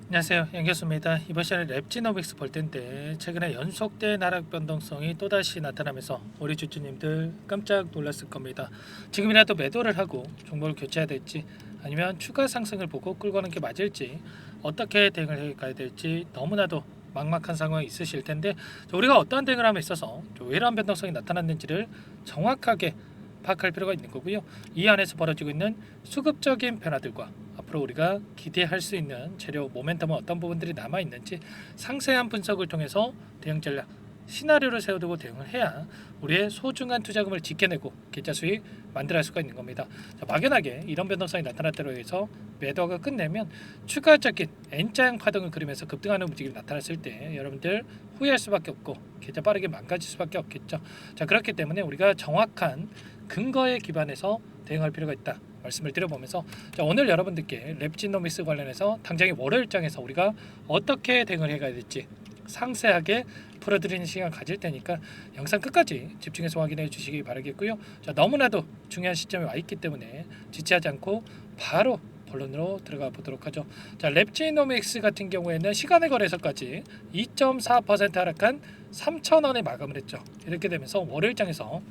안녕하세요, 양교수입니다. 이번 시간에 랩지노믹스 볼 텐데 최근에 연속된 하락 변동성이 또다시 나타나면서 우리 주주님들 깜짝 놀랐을 겁니다. 지금이라도 매도를 하고 종목을 교체해야 될지 아니면 추가 상승을 보고 끌고 가는 게 맞을지 어떻게 대응을 해 가야 될지 너무나도 막막한 상황이 있으실 텐데 우리가 어떠한 대응을 함에 있어서 왜 이러한 변동성이 나타났는지를 정확하게 파악할 필요가 있는 거고요. 이 안에서 벌어지고 있는 수급적인 변화들과 앞으로 우리가 기대할 수 있는 재료 모멘텀은 어떤 부분들이 남아 있는지 상세한 분석을 통해서 대응 전략 시나리오를 세워두고 대응을 해야 우리의 소중한 투자금을 지켜내고 계좌 수익 만들어갈 수가 있는 겁니다. 자, 막연하게 이런 변동성이 나타났다고 해서 매도가 끝내면 추가적인 N자형 파동을 그리면서 급등하는 움직임이 나타났을 때 여러분들 후회할 수밖에 없고 계좌 빠르게 망가질 수밖에 없겠죠. 자, 그렇기 때문에 우리가 정확한 근거에 기반해서 대응할 필요가 있다 말씀을 드려보면서, 자, 오늘 여러분들께 랩지노믹스 관련해서 당장의 월요일장에서 우리가 어떻게 대응을 해가야 될지 상세하게 풀어드리는 시간 가질 테니까 영상 끝까지 집중해서 확인해 주시기 바라겠고요. 자, 너무나도 중요한 시점에 와 있기 때문에 지체하지 않고 바로 본론으로 들어가 보도록 하죠. 자, 랩지노믹스 같은 경우에는 시간의 거래소까지 2.4% 하락한 3,000원에 마감을 했죠. 이렇게 되면서 월요일장에서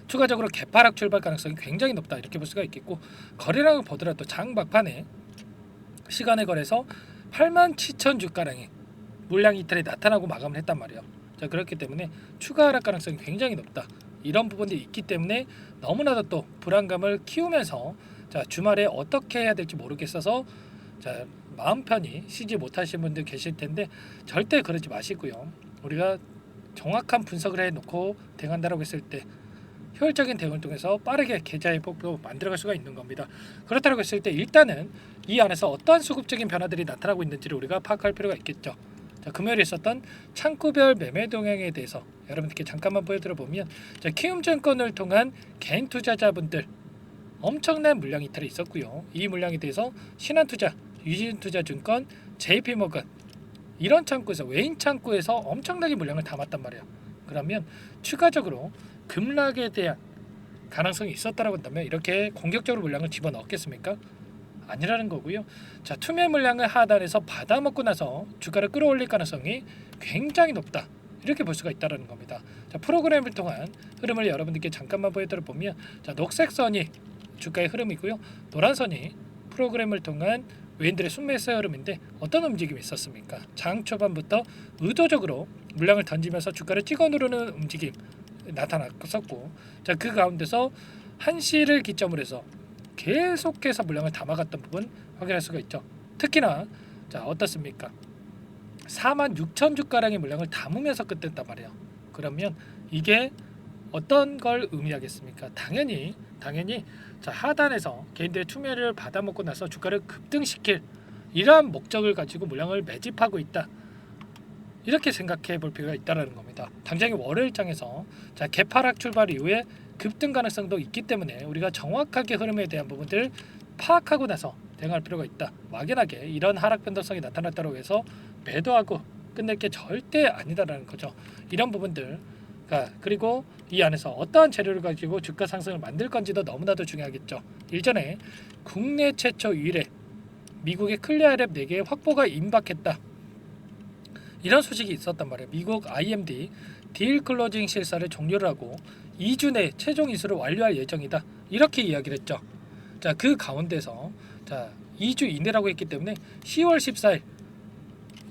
추가적으로 개파락 출발 가능성이 굉장히 높다 이렇게 볼 수가 있겠고, 거래량을 보더라도 장 막판에 시간의 거래소 87,000 주가량이 물량 이탈이 나타나고 마감을 했단 말이에요. 자, 그렇기 때문에 추가 하락 가능성이 굉장히 높다. 이런 부분들이 있기 때문에 너무나도 또 불안감을 키우면서, 자, 주말에 어떻게 해야 될지 모르겠어서, 자, 마음 편히 쉬지 못하신 분들 계실 텐데 절대 그러지 마시고요. 우리가 정확한 분석을 해놓고 대응한다라고 했을 때 효율적인 대응을 통해서 빠르게 계좌 회복도 만들어갈 수가 있는 겁니다. 그렇다고 했을 때 일단은 이 안에서 어떠한 수급적인 변화들이 나타나고 있는지를 우리가 파악할 필요가 있겠죠. 자, 금요일에 있었던 창구별 매매 동향에 대해서 여러분들께 잠깐만 보여드려 보면, 자, 키움증권을 통한 개인 투자자분들 엄청난 물량 이탈이 있었고요. 이 물량에 대해서 신한투자, 유진투자증권, JP모건 이런 창구에서, 외인 창구에서 엄청나게 물량을 담았단 말이에요. 그러면 추가적으로 급락에 대한 가능성이 있었다라고 한다면 이렇게 공격적으로 물량을 집어넣겠습니까? 아니라는 거고요. 자, 투매 물량을 하단에서 받아먹고 나서 주가를 끌어올릴 가능성이 굉장히 높다. 이렇게 볼 수가 있다는 겁니다. 자, 프로그램을 통한 흐름을 여러분들께 잠깐만 보여드려 보면, 자, 녹색 선이 주가의 흐름이고요. 노란 선이 프로그램을 통한 외인들의 순매수의 흐름인데 어떤 움직임이 있었습니까? 장 초반부터 의도적으로 물량을 던지면서 주가를 찍어 누르는 움직임 나타났었고, 자, 그 가운데서 1시를 기점으로 해서 계속해서 물량을 담아갔던 부분 확인할 수가 있죠. 특히나 자, 어떻습니까? 46,000 주가량의 물량을 담으면서 끝냈단 말이에요. 그러면 이게 어떤 걸 의미하겠습니까? 당연히 자, 하단에서 개인들의 투매를 받아먹고 나서 주가를 급등시킬 이러한 목적을 가지고 물량을 매집하고 있다. 이렇게 생각해 볼 필요가 있다는 겁니다. 당장의 월요일장에서, 자, 개파락 출발 이후에 급등 가능성도 있기 때문에 우리가 정확하게 흐름에 대한 부분들을 파악하고 나서 대응할 필요가 있다. 막연하게 이런 하락 변동성이 나타났다고 해서 매도하고 끝낼 게 절대 아니다라는 거죠. 이런 부분들, 그리고 이 안에서 어떠한 재료를 가지고 주가 상승을 만들 건지도 너무나도 중요하겠죠. 일전에 국내 최초 유일의 미국의 클리어랩 4개의 확보가 임박했다. 이런 소식이 있었단 말이에요. 미국 IMD 딜 클로징 실사를 종료를 하고 2주 내 최종 이수를 완료할 예정이다. 이렇게 이야기를 했죠. 자, 그 가운데서, 자, 2주 이내라고 했기 때문에 10월 14일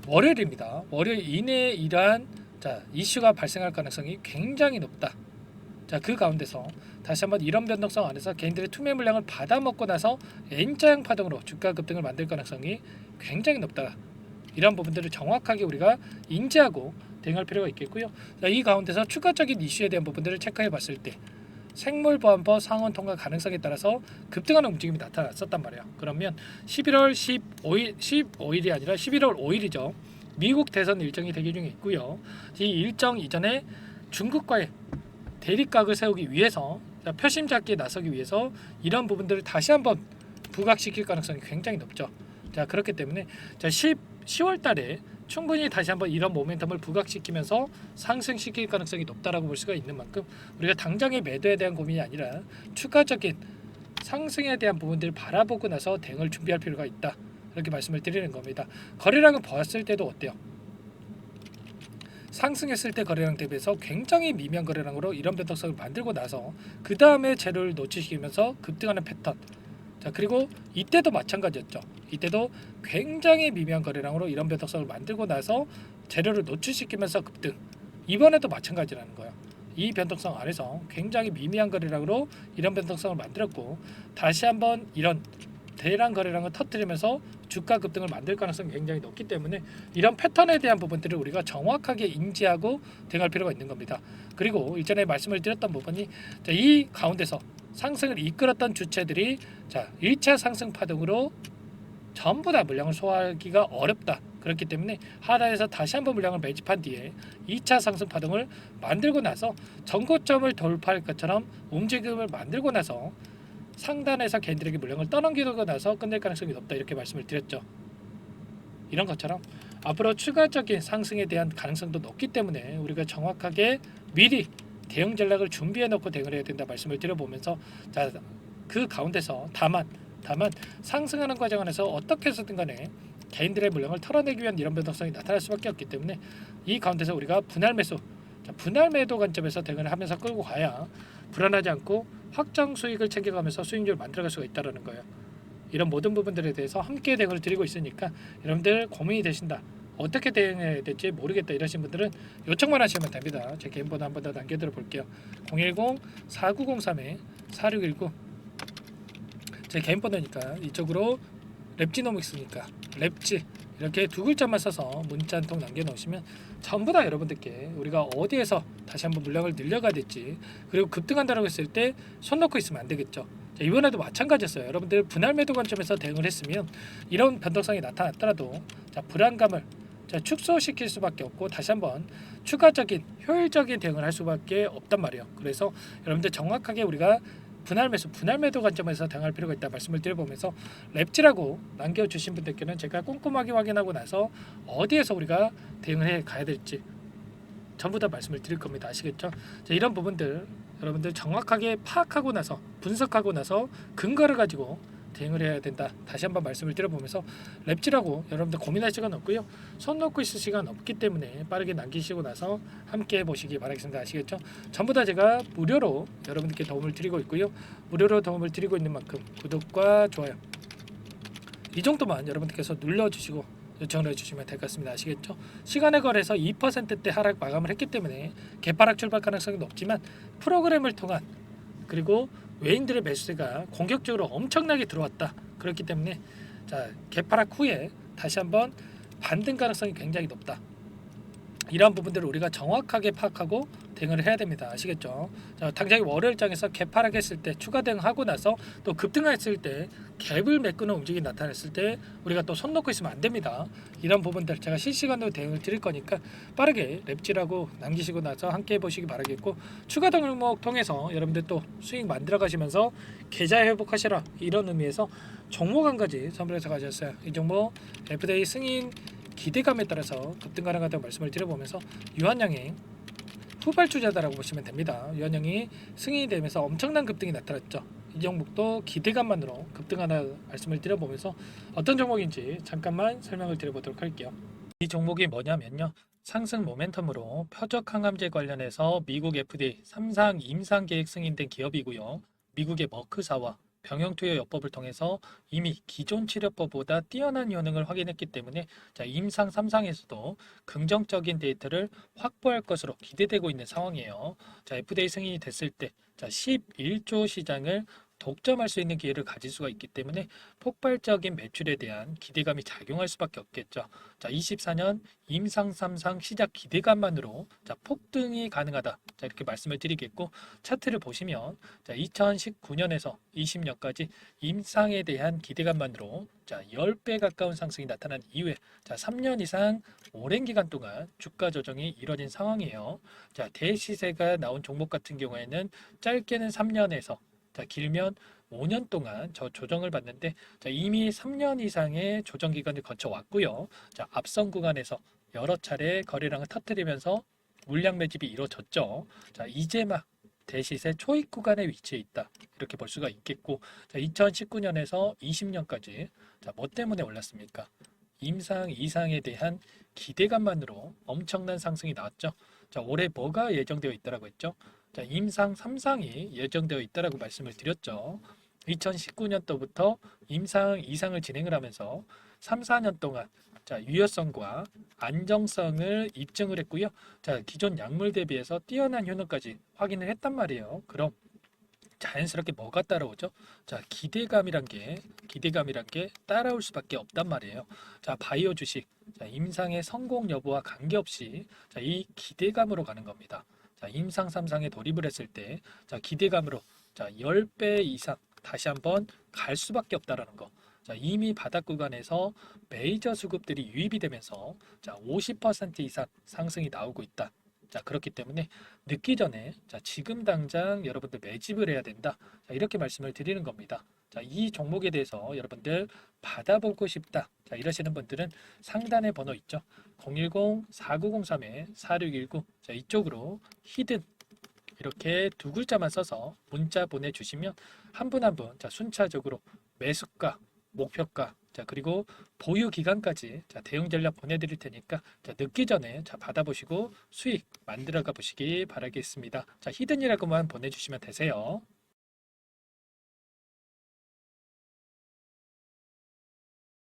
월요일입니다. 월요일 이내에 이러한, 자, 이슈가 발생할 가능성이 굉장히 높다. 자, 그 가운데서 다시 한번 이런 변동성 안에서 개인들의 투매 물량을 받아먹고 나서 N자형 파동으로 주가 급등을 만들 가능성이 굉장히 높다. 이런 부분들을 정확하게 우리가 인지하고 대응할 필요가 있겠고요. 자, 이 가운데서 추가적인 이슈에 대한 부분들을 체크해 봤을 때 생물보안법 상원 통과 가능성에 따라서 급등하는 움직임이 나타났었단 말이에요. 그러면 11월 15일이 아니라 11월 5일이죠. 미국 대선 일정이 대기 중에 있고요. 이 일정 이전에 중국과의 대립각을 세우기 위해서, 표심 잡기에 나서기 위해서 이런 부분들을 다시 한번 부각시킬 가능성이 굉장히 높죠. 자, 그렇기 때문에, 자, 10월 달에 충분히 다시 한번 이런 모멘텀을 부각시키면서 상승시킬 가능성이 높다라고 볼 수가 있는 만큼 우리가 당장의 매도에 대한 고민이 아니라 추가적인 상승에 대한 부분들을 바라보고 나서 대응을 준비할 필요가 있다. 이렇게 말씀을 드리는 겁니다. 거래량을 봤을 때도 어때요? 상승했을 때 거래량 대비해서 굉장히 미미한 거래량으로 이런 변동성을 만들고 나서 그 다음에 재료를 놓치시면서 급등하는 패턴. 자, 그리고 이때도 마찬가지였죠. 이때도 굉장히 미미한 거래량으로 이런 변동성을 만들고 나서 재료를 노출시키면서 급등. 이번에도 마찬가지라는 거예요. 이 변동성 안에서 굉장히 미미한 거래량으로 이런 변동성을 만들었고 다시 한번 이런 대량 거래량을 터뜨리면서 주가 급등을 만들 가능성이 굉장히 높기 때문에 이런 패턴에 대한 부분들을 우리가 정확하게 인지하고 대응할 필요가 있는 겁니다. 그리고 이전에 말씀을 드렸던 부분이 이 가운데서 상승을 이끌었던 주체들이 1차 상승 파동으로 전부 다 물량을 소화하기가 어렵다. 그렇기 때문에 하단에서 다시 한번 물량을 매집한 뒤에 2차 상승 파동을 만들고 나서 전고점을 돌파할 것처럼 움직임을 만들고 나서 상단에서 개인들에게 물량을 떠넘기고 나서 끝낼 가능성이 높다 이렇게 말씀을 드렸죠. 이런 것처럼 앞으로 추가적인 상승에 대한 가능성도 높기 때문에 우리가 정확하게 미리 대응 전략을 준비해 놓고 대응을 해야 된다 말씀을 드려보면서 그 가운데서 다만 상승하는 과정 안에서 어떻게 해서든 간에 개인들의 물량을 털어내기 위한 이런 변동성이 나타날 수밖에 없기 때문에 이 가운데서 우리가 분할 매수, 분할 매도 관점에서 대응을 하면서 끌고 가야 불안하지 않고 확정 수익을 챙겨가면서 수익률을 만들어갈 수가 있다는 거예요. 이런 모든 부분들에 대해서 함께 대응을 드리고 있으니까 여러분들 고민이 되신다. 어떻게 대응해야 될지 모르겠다 이러신 분들은 요청만 하시면 됩니다. 제 개인 번호 한 번 더 남겨드려 볼게요. 010-4903-4619 제 개인 번호니까 이쪽으로 랩지노믹스니까 랩지 이렇게 두 글자만 써서 문자 한 통 남겨놓으시면 전부 다 여러분들께 우리가 어디에서 다시 한번 물량을 늘려가야 될지 그리고 급등한다고 했을 때 손 놓고 있으면 안 되겠죠. 이번에도 마찬가지였어요. 여러분들 분할 매도 관점에서 대응을 했으면 이런 변동성이 나타났더라도 불안감을 축소시킬 수밖에 없고 다시 한번 추가적인 효율적인 대응을 할 수밖에 없단 말이에요. 그래서 여러분들 정확하게 우리가 분할 매수, 분할 매도 관점에서 대응할 필요가 있다 말씀을 드려보면서 랩지라고 남겨주신 분들께는 제가 꼼꼼하게 확인하고 나서 어디에서 우리가 대응을 해 가야 될지 전부 다 말씀을 드릴 겁니다. 아시겠죠? 이런 부분들 여러분들 정확하게 파악하고 나서 분석하고 나서 근거를 가지고 대응을 해야 된다. 다시 한번 말씀을 드려보면서 랩지라고 여러분들 고민할 시간 없고요. 손 놓고 있을 시간 없기 때문에 빠르게 남기시고 나서 함께 해보시기 바라겠습니다. 아시겠죠? 전부 다 제가 무료로 여러분들께 도움을 드리고 있고요. 무료로 도움을 드리고 있는 만큼 구독과 좋아요 이 정도만 여러분들께서 눌러주시고 요청을 해주시면 될 것 같습니다. 아시겠죠? 시간에 걸해서 2%대 하락 마감을 했기 때문에 개파락 출발 가능성이 높지만 프로그램을 통한 그리고 외인들의 매수세가 공격적으로 엄청나게 들어왔다. 그렇기 때문에 개파락 후에 다시 한번 반등 가능성이 굉장히 높다. 이러한 부분들을 우리가 정확하게 파악하고 대응을 해야 됩니다. 아시겠죠? 당장에 월요일장에서 개파락했을 때 추가 대응하고 나서 또 급등했을 때 갭을 메꾸는 움직임이 나타났을 때 우리가 또 손 놓고 있으면 안 됩니다. 이런 부분들 제가 실시간으로 대응을 드릴 거니까 빠르게 랩지라고 남기시고 나서 함께 해보시기 바라겠고 추가 종목 통해서 여러분들 또 수익 만들어 가시면서 계좌 회복하시라 이런 의미에서 종목 한 가지 선물해서 가졌어요. 이 종목 FDA 승인 기대감에 따라서 급등 가능하다고 말씀을 드려보면서 유한양의 후발주자다라고 보시면 됩니다. 유한양이 승인이 되면서 엄청난 급등이 나타났죠. 이 종목도 기대감만으로 급등하다 말씀을 드려보면서 어떤 종목인지 잠깐만 설명을 드려보도록 할게요. 이 종목이 뭐냐면요. 상승 모멘텀으로 표적 항암제 관련해서 미국 FDA 3상 임상 계획 승인된 기업이고요. 미국의 머크사와 병용투여 요법을 통해서 이미 기존 치료법보다 뛰어난 효능을 확인했기 때문에 임상 3상에서도 긍정적인 데이터를 확보할 것으로 기대되고 있는 상황이에요. FDA 승인이 됐을 때 11조 시장을 독점할 수 있는 기회를 가질 수가 있기 때문에 폭발적인 매출에 대한 기대감이 작용할 수밖에 없겠죠. 24년 임상 3상 시작 기대감만으로 폭등이 가능하다. 이렇게 말씀을 드리겠고 차트를 보시면 2019년에서 20년까지 임상에 대한 기대감만으로 10배 가까운 상승이 나타난 이후에 3년 이상 오랜 기간 동안 주가 조정이 이뤄진 상황이에요. 대시세가 나온 종목 같은 경우에는 짧게는 3년에서 길면 5년 동안 조정을 받는데 이미 3년 이상의 조정 기간을 거쳐 왔고요. 앞선 구간에서 여러 차례 거래량을 터뜨리면서 물량 매집이 이루어졌죠. 이제 막 대시세 초입 구간에 위치해 있다. 이렇게 볼 수가 있겠고, 자, 2019년에서 20년까지 자, 뭐 때문에 올랐습니까? 임상 이상에 대한 기대감만으로 엄청난 상승이 나왔죠. 자, 올해 뭐가 예정되어 있다라고 했죠? 자, 임상 3상이 예정되어 있다라고 말씀을 드렸죠. 2019년도부터 임상 이상을 진행을 하면서 3, 4년 동안 자, 유효성과 안정성을 입증을 했고요. 자, 기존 약물 대비해서 뛰어난 효능까지 확인을 했단 말이에요. 그럼 자연스럽게 뭐가 따라오죠? 자, 기대감이란 게 따라올 수밖에 없단 말이에요. 자, 바이오 주식, 자, 임상의 성공 여부와 관계없이 자, 이 기대감으로 가는 겁니다. 자, 임상 3상에 돌입을 했을 때, 자, 기대감으로 자, 10배 이상 다시 한번 갈 수밖에 없다라는 거. 자, 이미 바닥 구간에서 메이저 수급들이 유입이 되면서 자, 50% 이상 상승이 나오고 있다. 자, 그렇기 때문에 늦기 전에 자, 지금 당장 여러분들 매집을 해야 된다. 자, 이렇게 말씀을 드리는 겁니다. 자, 이 종목에 대해서 여러분들 받아보고 싶다. 자, 이러시는 분들은 상단에 번호 있죠. 010-4903-4619. 자, 이쪽으로 히든 이렇게 두 글자만 써서 문자 보내주시면 한 분 한 분 자, 순차적으로 매수가, 목표가, 자, 그리고 보유 기간까지 자, 대응 전략 보내드릴 테니까 자, 늦기 전에 자, 받아보시고 수익 만들어가 보시기 바라겠습니다. 자, 히든이라고만 보내주시면 되세요.